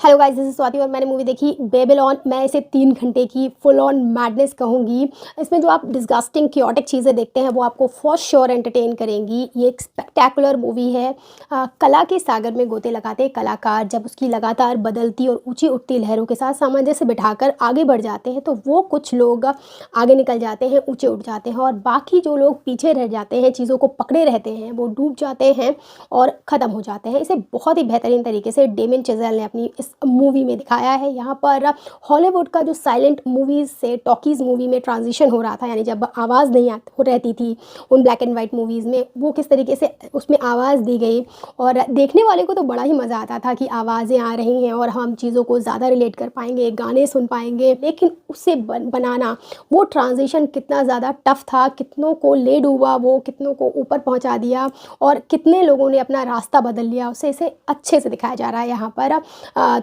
Hello guys, this is Swati और मैंने movie देखी बेबीलोन। मैं इसे 3 घंटे की फुल ऑन मैडनेस कहूँगी। इसमें जो आप डिस्गस्टिंग क्योटिक चीज़ें देखते हैं वो आपको फॉर श्योर एंटरटेन करेंगी। ये एक स्पेक्टैकुलर मूवी है। कला के सागर में गोते लगाते कलाकार जब उसकी लगातार बदलती और ऊंची उठती लहरों के साथ सामंजस्य बिठाकर आगे बढ़ जाते हैं तो वो कुछ लोग आगे निकल जाते हैं, ऊँचे उठ जाते हैं, और बाकी जो लोग पीछे रह जाते हैं, चीज़ों को पकड़े रहते हैं, वो डूब जाते हैं और ख़त्म हो जाते हैं। इसे बहुत ही बेहतरीन तरीके से डेमिन चिज़ेल ने अपनी इस मूवी में दिखाया है। यहाँ पर हॉलीवुड का जो साइलेंट मूवीज़ से टॉकीज़ मूवी में ट्रांजिशन हो रहा था, यानी जब आवाज़ नहीं हो रहती थी उन ब्लैक एंड वाइट मूवीज़ में, वो किस तरीके से उसमें आवाज़ दी गई और देखने वाले को तो बड़ा ही मज़ा आता था कि आवाज़ें आ रही हैं और हम चीज़ों को ज़्यादा रिलेट कर पाएंगे, गाने सुन पाएंगे। लेकिन उससे बनाना, वो ट्रांजिशन कितना ज़्यादा टफ था, कितनों को ले डूबा, वो कितनों को ऊपर पहुँचा दिया और कितने लोगों ने अपना रास्ता बदल लिया, उसे इसे अच्छे से दिखाया जा रहा है यहाँ पर।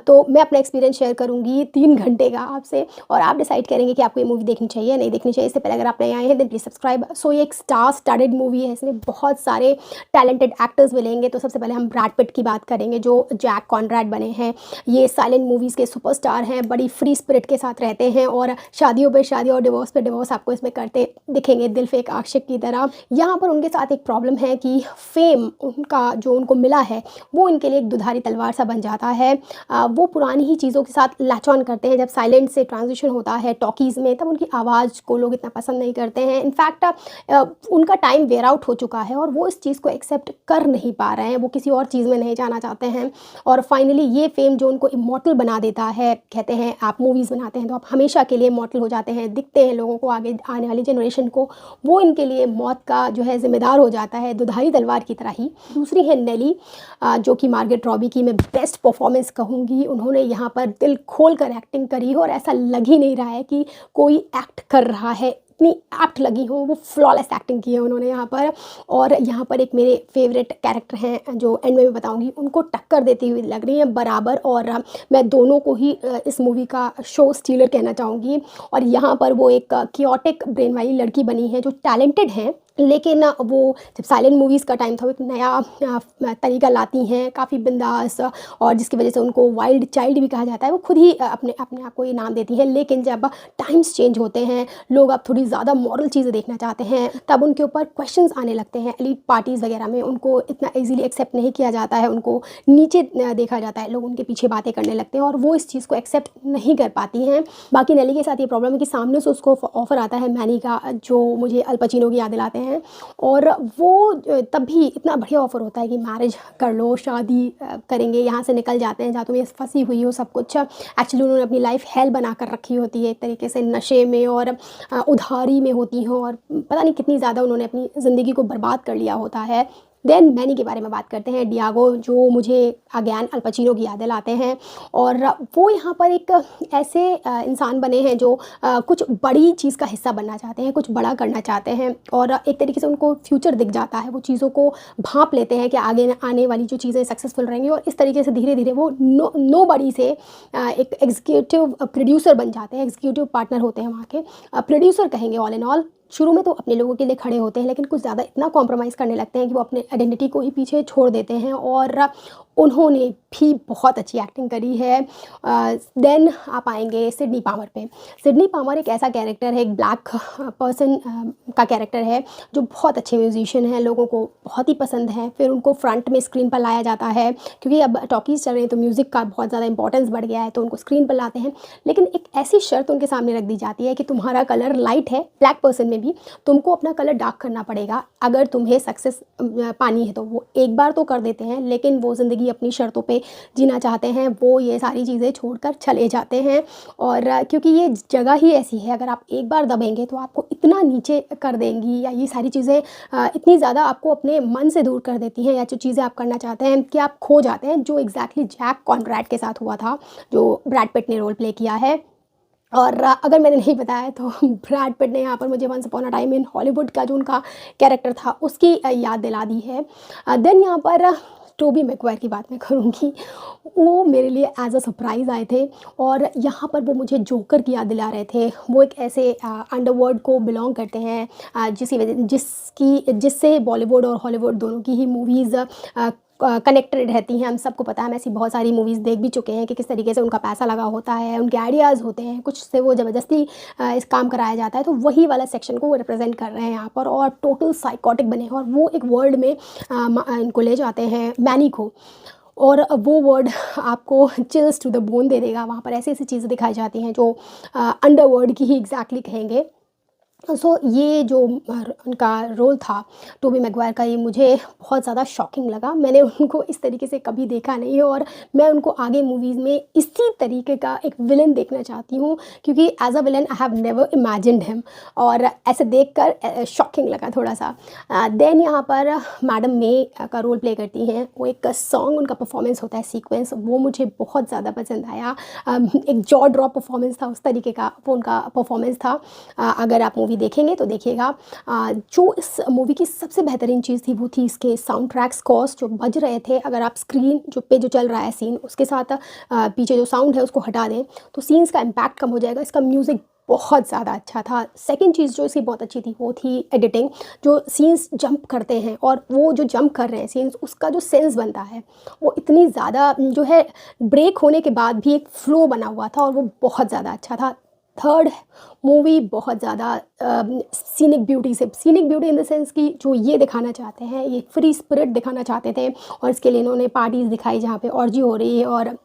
तो मैं अपना एक्सपीरियंस शेयर करूँगी 3 घंटे का आपसे, और आप डिसाइड करेंगे कि आपको ये मूवी देखनी चाहिए या नहीं देखनी चाहिए। इससे पहले अगर आप नए आए हैं देन प्लीज़ सब्सक्राइब। सो ये एक स्टार स्टडेड मूवी है, इसमें बहुत सारे टैलेंटेड एक्टर्स मिलेंगे। तो सबसे पहले हम ब्रैड पिट की बात करेंगे जो जैक कॉनरैड बने हैं। ये साइलेंट मूवीज़ के सुपरस्टार हैं, बड़ी फ्री स्पिरिट के साथ रहते हैं और शादियों पर शादी और डिवोर्स पे डिवोर्स आपको इसमें करते दिखेंगे, दिल फेक आशिक की तरह। यहाँ पर उनके साथ एक प्रॉब्लम है कि फेम उनका जो उनको मिला है वो इनके लिए एक दुधारी तलवार सा बन जाता है। वो पुरानी ही चीज़ों के साथ लैच ऑन करते हैं। जब साइलेंट से ट्रांजिशन होता है टॉकीज़ में, तब उनकी आवाज़ को लोग इतना पसंद नहीं करते हैं। इनफैक्ट उनका टाइम वेयर आउट हो चुका है और वो इस चीज़ को एक्सेप्ट कर नहीं पा रहे हैं, वो किसी और चीज़ में नहीं जाना चाहते हैं। और फाइनली ये फेम जो उनको इमॉर्टल बना देता है, कहते हैं आप मूवीज़ बनाते हैं तो आप हमेशा के लिए इमॉर्टल हो जाते हैं, दिखते हैं लोगों को, आगे आने वाली जनरेशन को, वो इनके लिए मौत का जो है ज़िम्मेदार हो जाता है, दुधारी तलवार की तरह ही। दूसरी है नेली, जो कि मार्गरेट रॉबी की मैं बेस्ट परफॉर्मेंस कहूँगी। उन्होंने यहाँ पर दिल खोल कर एक्टिंग करी हो और ऐसा लग ही नहीं रहा है कि कोई एक्ट कर रहा है, इतनी एप्ट लगी हो, वो फ्लॉलेस एक्टिंग की है उन्होंने यहाँ पर। और यहाँ पर एक मेरे फेवरेट कैरेक्टर हैं जो एंड में बताऊँगी, उनको टक्कर देती हुई लग रही है बराबर, और मैं दोनों को ही इस मूवी का शो स्टीलर कहना चाहूँगी। और यहाँ पर वो एक क्योटिक ब्रेन वाली लड़की बनी है जो टैलेंटेड हैं, लेकिन वो जब साइलेंट मूवीज़ का टाइम था वो एक नया तरीका लाती हैं, काफ़ी बिंदास, और जिसकी वजह से उनको वाइल्ड चाइल्ड भी कहा जाता है। वो खुद ही अपने अपने आप को ये नाम देती हैं। लेकिन जब टाइम्स चेंज होते हैं, लोग अब थोड़ी ज़्यादा मॉरल चीज़ें देखना चाहते हैं, तब उनके ऊपर क्वेश्चंस आने लगते हैं। एलीट पार्टीज़ वगैरह में उनको इतना ईजीली एक्सेप्ट नहीं किया जाता है, उनको नीचे देखा जाता है, लोग उनके पीछे बातें करने लगते हैं और वो इस चीज़ को एक्सेप्ट नहीं कर पाती हैं। बाकी नेली के साथ ये प्रॉब्लम है कि सामने से उसको ऑफर आता है मैनी का, जो मुझे अल पचिनो की याद दिलाते हैं, और वो तब भी इतना बढ़िया ऑफ़र होता है कि मैरिज कर लो, शादी करेंगे, यहाँ से निकल जाते हैं जहाँ तुम ये फंसी हुई हो सब कुछ। एक्चुअली उन्होंने अपनी लाइफ हेल बना कर रखी होती है, एक तरीके से नशे में और उधारी में होती हो, और पता नहीं कितनी ज़्यादा उन्होंने अपनी ज़िंदगी को बर्बाद कर लिया होता है। देन मैनी के बारे में बात करते हैं। डियागो, जो मुझे अगेन अल पचिनो की याद दिलाते हैं, और वो यहाँ पर एक ऐसे इंसान बने हैं जो कुछ बड़ी चीज़ का हिस्सा बनना चाहते हैं, कुछ बड़ा करना चाहते हैं, और एक तरीके से उनको फ्यूचर दिख जाता है। वो चीज़ों को भांप लेते हैं कि आगे आने वाली जो चीज़ें सक्सेसफुल रहेंगी, और इस तरीके से धीरे धीरे वो नो बड़ी से एक एग्जीक्यूटिव प्रोड्यूसर बन जाते हैं। एग्जीक्यूटिव पार्टनर होते हैं वहाँ के, प्रोड्यूसर कहेंगे ऑल इन ऑल। शुरू में तो अपने लोगों के लिए खड़े होते हैं, लेकिन कुछ ज़्यादा इतना कॉम्प्रोमाइज़ करने लगते हैं कि वो अपने आइडेंटिटी को ही पीछे छोड़ देते हैं, और उन्होंने भी बहुत अच्छी एक्टिंग करी है। देन आप आएंगे सिडनी पामर पे। सिडनी पामर एक ऐसा कैरेक्टर है, एक ब्लैक पर्सन का कैरेक्टर है जो बहुत अच्छे म्यूजिशियन हैं, लोगों को बहुत ही पसंद है। फिर उनको फ्रंट में स्क्रीन पर लाया जाता है, क्योंकि अब टॉकीज़ चल रहे हैं तो म्यूज़िक का बहुत ज़्यादा इंपॉर्टेंस बढ़ गया है, तो उनको स्क्रीन पर लाते हैं। लेकिन एक ऐसी शर्त उनके सामने रख दी जाती है कि तुम्हारा कलर लाइट है, ब्लैक पर्सन में भी तुमको अपना कलर डार्क करना पड़ेगा अगर तुम्हें सक्सेस पानी है। तो वो एक बार तो कर देते हैं, लेकिन वो ज़िंदगी अपनी शर्तों पे जीना चाहते हैं, वो ये सारी चीज़ें छोड़कर चले जाते हैं। और क्योंकि ये जगह ही ऐसी है, अगर आप एक बार दबेंगे तो आपको इतना नीचे कर देंगी, या ये सारी चीज़ें इतनी ज़्यादा आपको अपने मन से दूर कर देती हैं, या जो चीज़ें आप करना चाहते हैं कि आप खो जाते हैं, जो एग्जैक्टली जैक कॉनरैड के साथ हुआ था, जो ब्रैड पिट ने रोल प्ले किया है। और अगर मैंने नहीं बताया तो ब्रैड पिट ने यहाँ पर मुझे once upon a time in Hollywood का जो उनका कैरेक्टर था उसकी याद दिला दी है। देन यहाँ पर टोबी मैगवायर की बात मैं करूँगी, वो मेरे लिए एज अ सरप्राइज़ आए थे, और यहाँ पर वो मुझे जोकर की याद दिला रहे थे। वो एक ऐसे अंडरवर्ल्ड को बिलोंग करते हैं, जिससे बॉलीवुड और हॉलीवुड दोनों की ही मूवीज़ कनेक्टेड रहती हैं। हम सबको पता है, हम ऐसी बहुत सारी मूवीज़ देख भी चुके हैं कि किस तरीके से उनका पैसा लगा होता है, उनके आइडियाज़ होते हैं, कुछ से वो ज़बरदस्ती इस काम कराया जाता है। तो वही वाला सेक्शन को वो रिप्रेजेंट कर रहे हैं यहाँ पर, और टोटल साइकोटिक बने हैं, और वो एक वर्ल्ड में इनको ले जाते हैं, मैनी को, और वो वर्ड आपको चिल्स टू द बोन दे देगा। वहाँ पर ऐसी ऐसी चीज़ें दिखाई जाती हैं जो अंडरवर्ल्ड की ही एग्जैक्टली कहेंगे। सो ये जो उनका रोल था टोबी मैगवायर का, ये मुझे बहुत ज़्यादा शॉकिंग लगा। मैंने उनको इस तरीके से कभी देखा नहीं है, और मैं उनको आगे मूवीज़ में इसी तरीके का एक विलन देखना चाहती हूँ, क्योंकि as a villain I have never imagined him, और ऐसे देखकर शॉकिंग लगा थोड़ा सा। देन यहाँ पर मैडम मे का रोल प्ले करती हैं। वो एक सॉन्ग उनका परफॉर्मेंस होता है, सीक्वेंस, वो मुझे बहुत ज़्यादा पसंद आया। एक जॉ ड्रॉप परफॉर्मेंस था, उस तरीके का वो उनका परफॉर्मेंस था। अगर आप मूवी देखेंगे तो देखिएगा। जो इस मूवी की सबसे बेहतरीन चीज़ थी वो थी इसके साउंड ट्रैक स्कोर्स जो बज रहे थे। अगर आप स्क्रीन जो चल रहा है सीन, उसके साथ पीछे जो साउंड है उसको हटा दें तो सीन्स का इम्पैक्ट कम हो जाएगा। इसका म्यूज़िक बहुत ज़्यादा अच्छा था। सेकंड चीज़ जो इसकी बहुत अच्छी थी वो थी एडिटिंग। जो सीन्स जंप करते हैं और वो जो जंप कर रहे हैं सीन्स, उसका जो सेंस बनता है वो इतनी ज़्यादा जो है, ब्रेक होने के बाद भी एक फ्लो बना हुआ था, और वो बहुत ज़्यादा अच्छा था। थर्ड मूवी बहुत ज़्यादा scenic beauty in the sense कि जो ये दिखाना चाहते हैं, ये फ्री स्पिरिट दिखाना चाहते थे, और इसके लिए इन्होंने पार्टीज़ दिखाई जहाँ पे ऑर्जी हो रही है और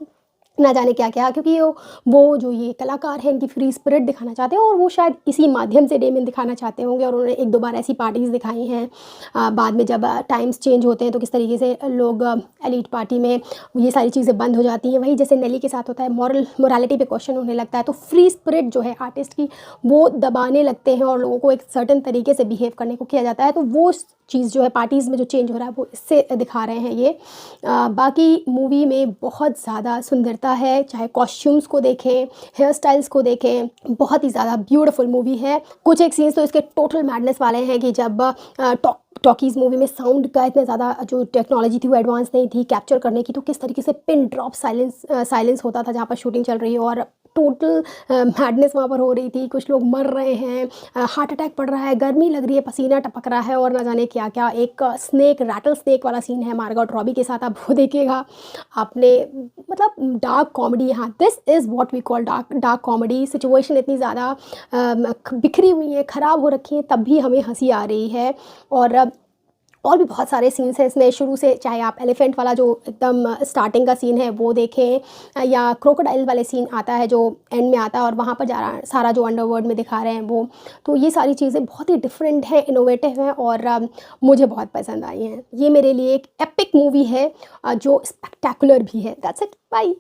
ना जाने क्या क्या, क्योंकि वो जो ये कलाकार हैं इनकी फ्री स्पिरिट दिखाना चाहते हैं, और वो शायद इसी माध्यम से डेमिन दिखाना चाहते होंगे, और उन्होंने एक दो बार ऐसी पार्टीज़ दिखाई हैं। बाद में जब टाइम्स चेंज होते हैं तो किस तरीके से लोग एलीट पार्टी में ये सारी चीज़ें बंद हो जाती हैं। वही जैसे नेली के साथ होता है, मोरालिटी पे क्वेश्चन होने लगता है, तो फ्री स्पिरिट जो है आर्टिस्ट की वो दबाने लगते हैं, और लोगों को एक सर्टन तरीके से बिहेव करने को किया जाता है। तो वो चीज़ जो है पार्टीज़ में जो चेंज हो रहा है वो इससे दिखा रहे हैं ये। बाकी मूवी में बहुत ज़्यादा सुंदरता है, चाहे कॉस्ट्यूम्स को देखें, हेयर स्टाइल्स को देखें, बहुत ही ज़्यादा ब्यूटीफुल मूवी है। कुछ एक सीन्स तो इसके टोटल मैडनेस वाले हैं कि जब टॉकीज़ मूवी में साउंड का इतना ज़्यादा जो टेक्नोलॉजी थी वो एडवांस नहीं थी कैप्चर करने की, तो किस तरीके से पिन ड्रॉप साइलेंस होता था जहाँ पर शूटिंग चल रही है, और टोटल मैडनेस वहाँ पर हो रही थी। कुछ लोग मर रहे हैं, हार्ट अटैक पड़ रहा है, गर्मी लग रही है, पसीना टपक रहा है, और ना जाने क्या क्या। एक रैटल स्नेक वाला सीन है मार्गरेट रॉबी के साथ, आप वो देखिएगा आपने। मतलब डार्क कॉमेडी, यहाँ this is what we call dark comedy. Situation इतनी ज़्यादा बिखरी हुई है, ख़राब हो रखी है, तब भी हमें हंसी आ रही है। और भी बहुत सारे सीन्स हैं इसमें शुरू से, चाहे आप एलिफेंट वाला जो एकदम स्टार्टिंग का सीन है वो देखें, या क्रोकोडाइल वाले सीन आता है जो एंड में आता है, और वहाँ पर सारा जो अंडरवर्ल्ड में दिखा रहे हैं वो। तो ये सारी चीज़ें बहुत ही डिफरेंट हैं, इनोवेटिव हैं, और मुझे बहुत पसंद आई हैं। ये मेरे लिए एक एपिक मूवी है जो स्पेक्टेकुलर भी है। That's it, bye.